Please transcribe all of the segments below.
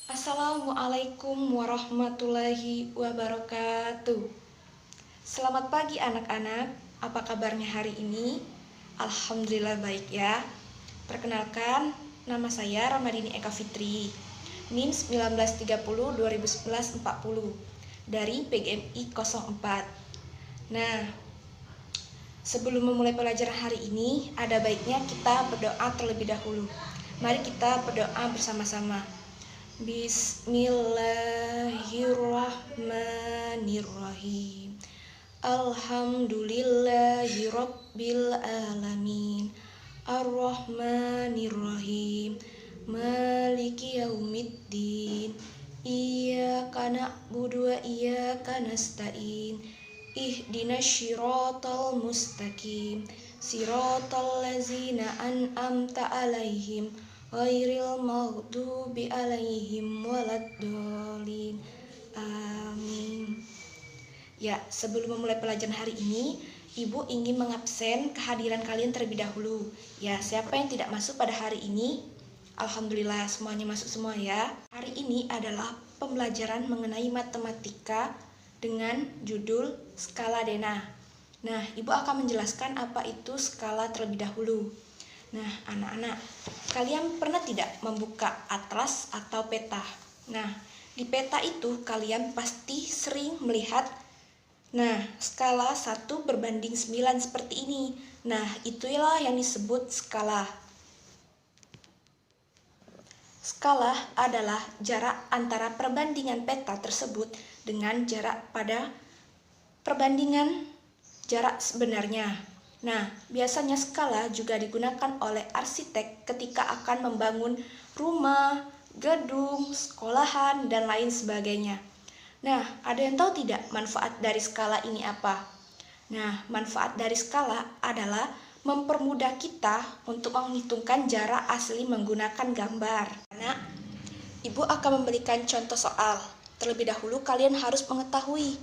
Assalamualaikum warahmatullahi wabarakatuh. Selamat pagi anak-anak, apa kabarnya hari ini? Alhamdulillah baik ya. Perkenalkan, nama saya Ramadini Eka Fitri, NIM 1930-2011-40 dari PGMI 04. Nah, sebelum memulai pelajaran hari ini, ada baiknya kita berdoa terlebih dahulu. Mari kita berdoa bersama-sama. Bismillahirrahmanirrahim. Alhamdulillahirabbil alamin. Arrahmanirrahim. Maliki yaumiddin. Iyyaka na'budu wa iyyaka nasta'in. Ihdinas siratal mustaqim. Siratal ladzina an'amta 'alaihim ghairil maghdubi 'alaihim waladdallin. Amin. Ya, sebelum memulai pelajaran hari ini, Ibu ingin mengabsen kehadiran kalian terlebih dahulu. Ya, siapa yang tidak masuk pada hari ini? Alhamdulillah semuanya masuk semua ya. Hari ini adalah pembelajaran mengenai matematika dengan judul skala Dena. Nah, Ibu akan menjelaskan apa itu skala terlebih dahulu. Nah, anak-anak, kalian pernah tidak membuka atlas atau peta? Nah, di peta itu kalian pasti sering melihat skala 1 berbanding 9 seperti ini. Nah, itulah yang disebut skala. Skala adalah jarak antara perbandingan peta tersebut dengan jarak pada perbandingan jarak sebenarnya. Nah, biasanya skala juga digunakan oleh arsitek ketika akan membangun rumah, gedung, sekolahan, dan lain sebagainya. Nah, ada yang tahu tidak manfaat dari skala ini apa? Nah, manfaat dari skala adalah mempermudah kita untuk menghitungkan jarak asli menggunakan gambar. Nah, Ibu akan memberikan contoh soal. Terlebih dahulu kalian harus mengetahui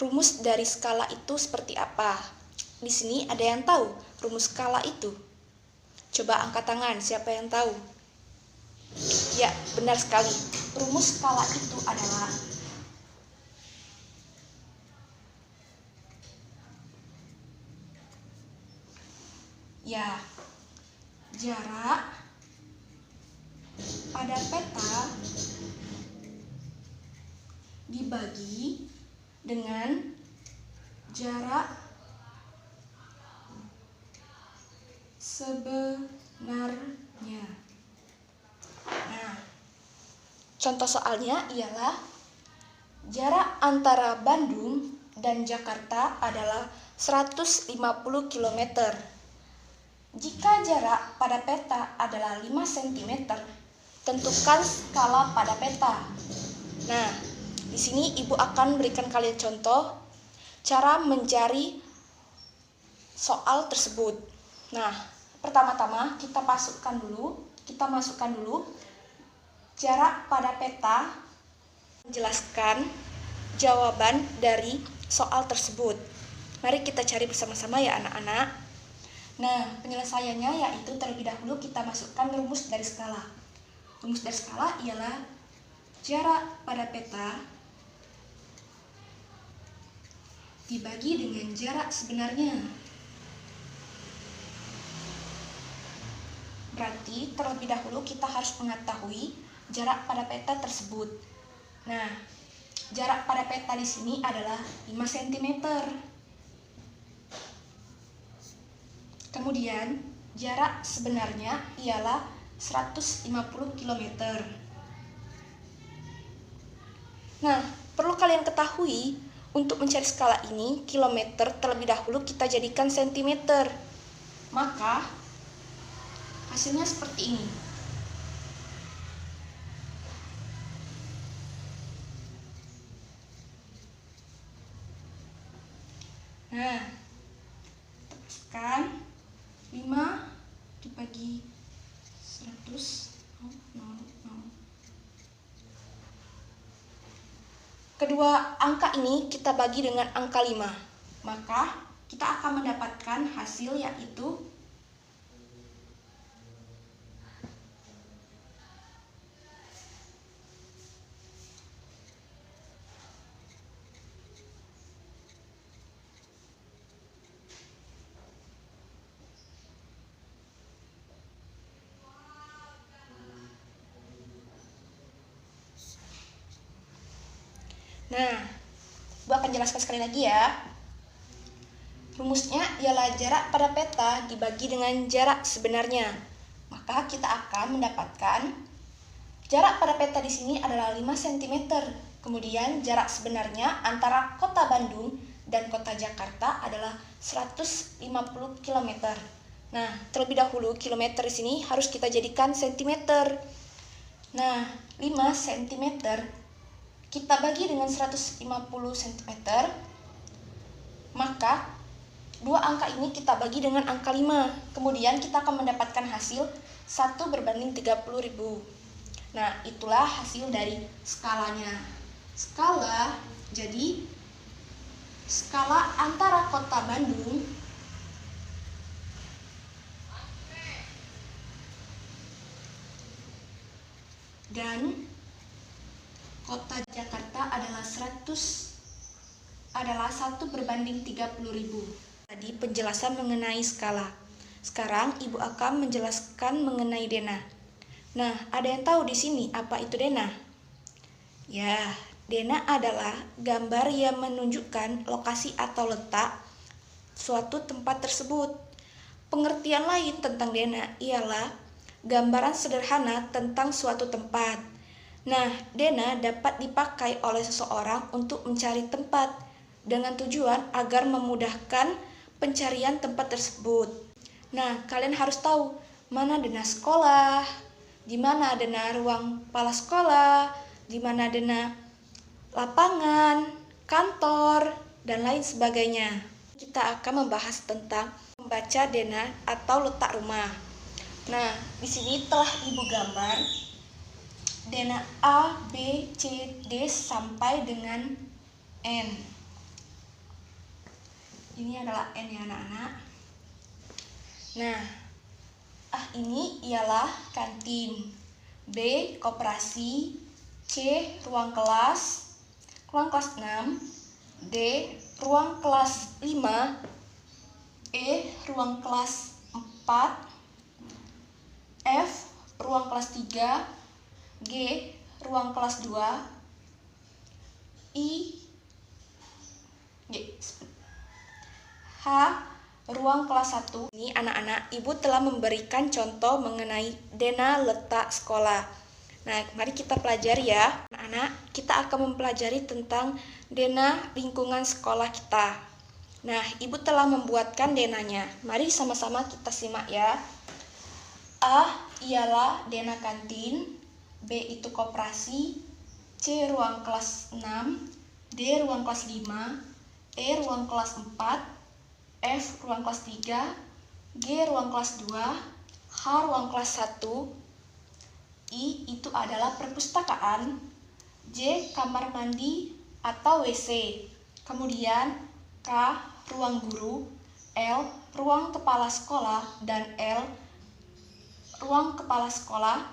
rumus dari skala itu seperti apa. Di sini ada yang tahu rumus skala itu? Coba angkat tangan, siapa yang tahu? Ya, benar sekali. Rumus skala itu adalah jarak pada peta dibagi dengan jarak sebenarnya. Nah, contoh soalnya ialah jarak antara Bandung dan Jakarta adalah 150 km. Jika jarak pada peta adalah 5 cm, tentukan skala pada peta. Nah, di sini Ibu akan berikan kalian contoh cara mencari soal tersebut. Nah, pertama-tama kita masukkan dulu jarak pada peta, menjelaskan jawaban dari soal tersebut. Mari kita cari bersama-sama ya anak-anak. Nah, penyelesaiannya yaitu terlebih dahulu kita masukkan rumus dari skala. Rumus dari skala ialah jarak pada peta dibagi dengan jarak sebenarnya. Berarti terlebih dahulu kita harus mengetahui jarak pada peta tersebut. Nah, jarak pada peta di sini adalah 5 cm. Kemudian, jarak sebenarnya ialah 150 km. Nah, perlu kalian ketahui, untuk mencari skala ini, kilometer terlebih dahulu kita jadikan sentimeter. Maka, hasilnya seperti ini. Nah, tekan 5 dibagi 100. Kedua angka ini kita bagi dengan angka 5. Maka kita akan mendapatkan hasil yaitu 5 Nah, Ibu akan jelaskan sekali lagi ya. Rumusnya ialah jarak pada peta dibagi dengan jarak sebenarnya. Maka kita akan mendapatkan jarak pada peta di sini adalah 5 cm. Kemudian jarak sebenarnya antara kota Bandung dan kota Jakarta adalah 150 km. Nah, terlebih dahulu kilometer di sini harus kita jadikan cm. Nah, 5 cm kita bagi dengan 150 cm, maka dua angka ini kita bagi dengan angka 5. Kemudian kita akan mendapatkan hasil 1 berbanding 30.000. Nah, itulah hasil dari skalanya. Jadi skala antara kota Bandung dan kota Jakarta adalah 1 berbanding 30.000. Tadi penjelasan mengenai skala. Sekarang Ibu akan menjelaskan mengenai denah. Nah, ada yang tahu di sini apa itu denah? Ya, denah adalah gambar yang menunjukkan lokasi atau letak suatu tempat tersebut. Pengertian lain tentang denah ialah gambaran sederhana tentang suatu tempat. Nah, denah dapat dipakai oleh seseorang untuk mencari tempat dengan tujuan agar memudahkan pencarian tempat tersebut. Nah, kalian harus tahu mana denah sekolah, di mana denah ruang kepala sekolah, di mana denah lapangan, kantor, dan lain sebagainya. Kita akan membahas tentang membaca denah atau letak rumah. Nah, di sini telah Ibu gambar denah A, B, C, D sampai dengan N. Ini adalah N ya anak-anak. Nah, A ini ialah kantin, B koperasi, C ruang kelas 6, D ruang kelas 5, E ruang kelas 4, F ruang kelas 3, G ruang kelas 2, H ruang kelas 1. Ini anak-anak, Ibu telah memberikan contoh mengenai denah letak sekolah. Nah, mari kita pelajari ya. Anak-anak, kita akan mempelajari tentang denah lingkungan sekolah kita. Nah, Ibu telah membuatkan denahnya. Mari sama-sama kita simak ya. A ialah denah kantin, B itu koperasi, C ruang kelas 6, D ruang kelas 5, E ruang kelas 4, F ruang kelas 3, G ruang kelas 2, H ruang kelas 1, I itu adalah perpustakaan, J kamar mandi atau WC, kemudian K ruang guru, L ruang kepala sekolah, dan L ruang kepala sekolah,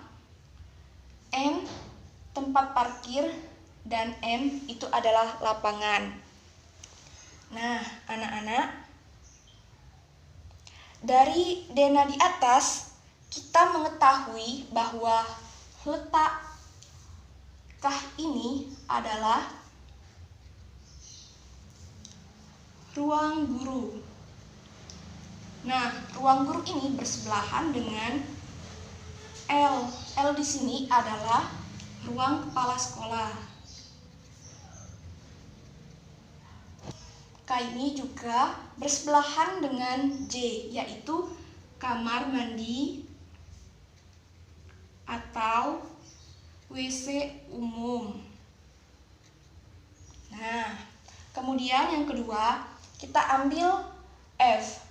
N tempat parkir, dan M itu adalah lapangan. Nah, anak-anak, dari denah di atas, kita mengetahui bahwa letak K ini adalah ruang guru. Nah, ruang guru ini bersebelahan dengan L. L di sini adalah ruang kepala sekolah. K ini juga bersebelahan dengan J, yaitu kamar mandi atau WC umum. Nah, kemudian yang kedua, kita ambil F.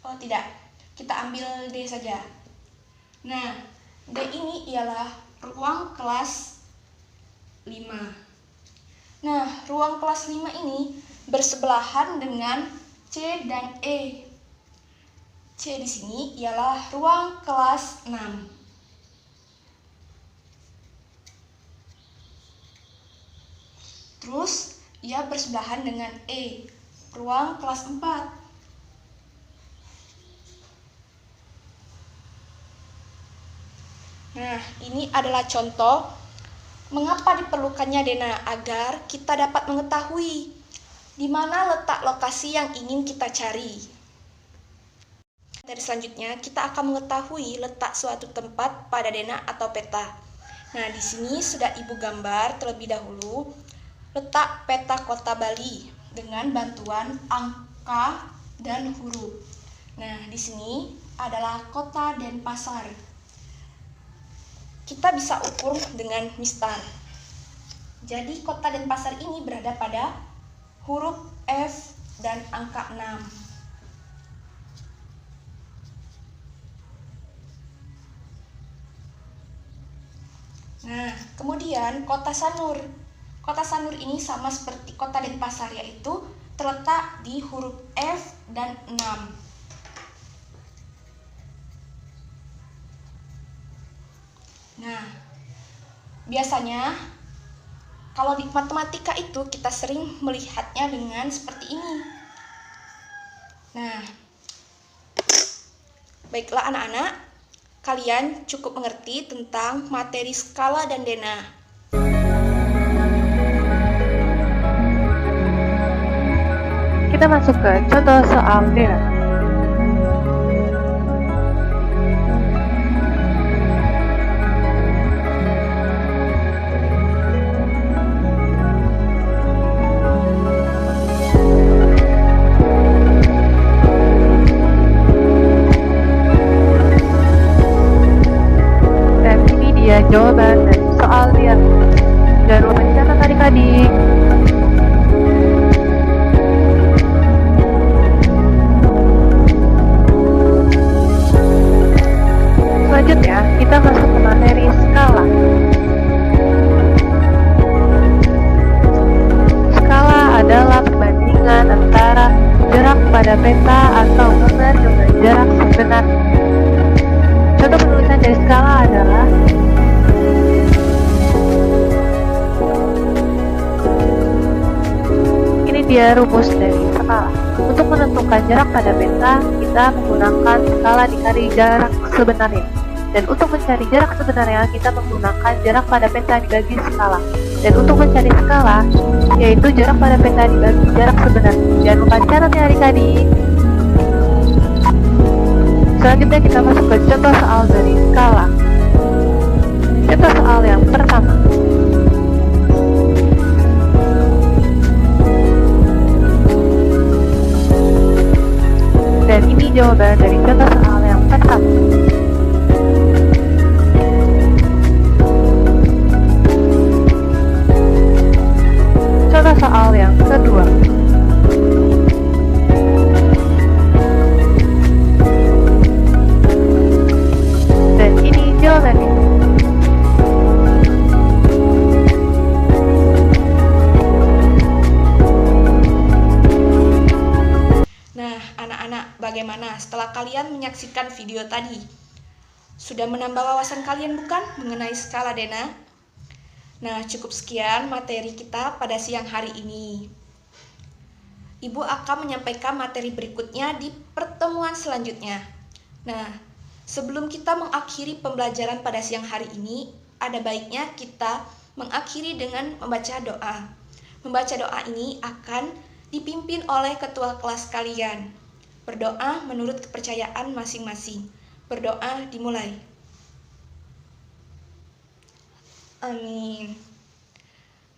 Oh tidak, kita ambil D saja. Nah, D ini ialah ruang kelas 5. Nah, ruang kelas 5 ini bersebelahan dengan C dan E. C di sini ialah ruang kelas 6. Terus, ia bersebelahan dengan E, ruang kelas 4. Nah, ini adalah contoh Mengapa diperlukannya Dena? Agar kita dapat mengetahui di mana letak lokasi yang ingin kita cari. Dari selanjutnya, kita akan mengetahui letak suatu tempat pada Dena atau peta. Nah, di sini sudah Ibu gambar terlebih dahulu letak peta kota Bali dengan bantuan angka dan huruf. Nah, di sini adalah kota Denpasar. Kita bisa ukur dengan mistar. Jadi kota Denpasar ini berada pada huruf F dan angka 6. Nah, kemudian kota Sanur. Kota Sanur ini sama seperti kota Denpasar, yaitu terletak di huruf F dan 6. Nah, biasanya kalau di matematika itu kita sering melihatnya dengan seperti ini. Nah, baiklah anak-anak, kalian cukup mengerti tentang materi skala dan Dena. Kita masuk ke contoh soal Dena. Dan ini dia jawaban dari soal dia. Jangan lupa mencatat adik-adik. Selanjutnya, kita masuk ke materi skala. Skala adalah perbandingan antara jarak pada peta atau gambar dengan jarak sebenarnya. Contoh penulisan dari skala adalah ini dia rumus dari skala. Untuk menentukan jarak pada peta, kita menggunakan skala dikali jarak sebenarnya. Dan untuk mencari jarak sebenarnya, kita menggunakan jarak pada peta dibagi skala. Dan untuk mencari skala, yaitu jarak pada peta dibagi jarak sebenarnya. Jangan lupa catat ya adik-adik. Selanjutnya kita masuk ke contoh soal dari skala. Contoh soal yang pertama. Dan ini jawaban dari contoh soal yang pertama. Contoh soal yang kedua. Dan ini jawabannya. Nah, anak-anak, bagaimana setelah kalian menyaksikan video tadi? Sudah menambah wawasan kalian bukan mengenai skala Dena? Nah, cukup sekian materi kita pada siang hari ini. Ibu akan menyampaikan materi berikutnya di pertemuan selanjutnya. Nah, sebelum kita mengakhiri pembelajaran pada siang hari ini, ada baiknya kita mengakhiri dengan membaca doa. Membaca doa ini akan dipimpin oleh ketua kelas kalian. Berdoa menurut kepercayaan masing-masing. Berdoa dimulai. Amin.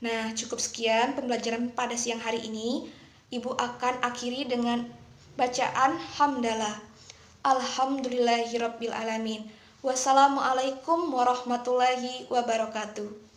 Nah, cukup sekian pembelajaran pada siang hari ini. Ibu akan akhiri dengan bacaan hamdalah. Alhamdulillahirabbil alamin. Wassalamualaikum warahmatullahi wabarakatuh.